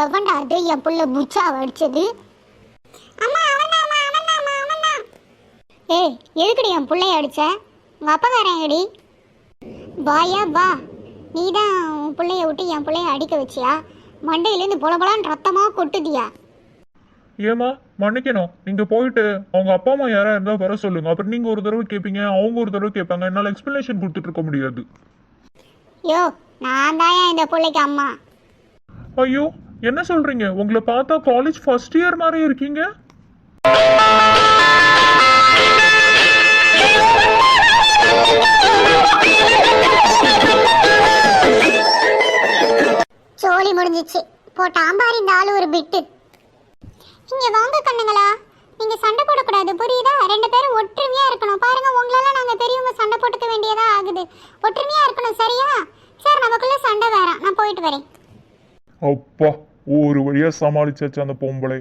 எவன்டா அது என் புள்ள புச்சா அடிச்சது? ஏய், எதுக்குடி என் பிள்ளைய அடிச்ச? உங்க அப்பக்காரன் எடி? வாயா வா, நீ தான் உன் பிள்ளைய விட்டு என் பிள்ளைய அடிக்க வச்சியா? மண்டையிலேருந்து பொலபொலான்னு ரத்தமா கொட்டுதியா? ஏமா மன்னிக்கணும். நீங்க போயிட்டு அவங்க அப்பா அம்மா யாரா இருந்தா வர சொல்லுங்க. அப்புறம் நீங்க ஒரு தடவை கேட்பீங்க, அவங்க ஒரு தடவை கேட்பாங்க. என்னால எக்ஸ்பிளனேஷன் கொடுத்துட்டு இருக்க முடியாது. யோ, நான் தான் இந்த பிள்ளைக்கு அம்மா. ஐயோ, என்ன சொல்றீங்க? உங்களை பார்த்தா காலேஜ் ஃபர்ஸ்ட் இயர் மாதிரி இருக்கீங்க. சோலி முடிஞ்சிச்சு. போட்டாம் பாரு இந்த ஆளு ஒரு பிட்டு. இங்க வாங்க கண்ணுங்களா, நீங்க சண்டை போடக்கூடாது, புரியுதா? ரெண்டு பேரும் ஒற்றுமையா இருக்கணும். பாருங்க, உங்களால நாங்க பெரியவங்க சண்டை போட்டுக்க வேண்டியதா ஆகுது. ஒற்றுமையா இருக்கணும், சரியா? சார், நமக்குள்ள சண்டை வேறாம். நான் போயிட்டு வரேன். அப்பா, ஒரு வழியா சமாளிச்சாச்சு அந்த பொம்பளை.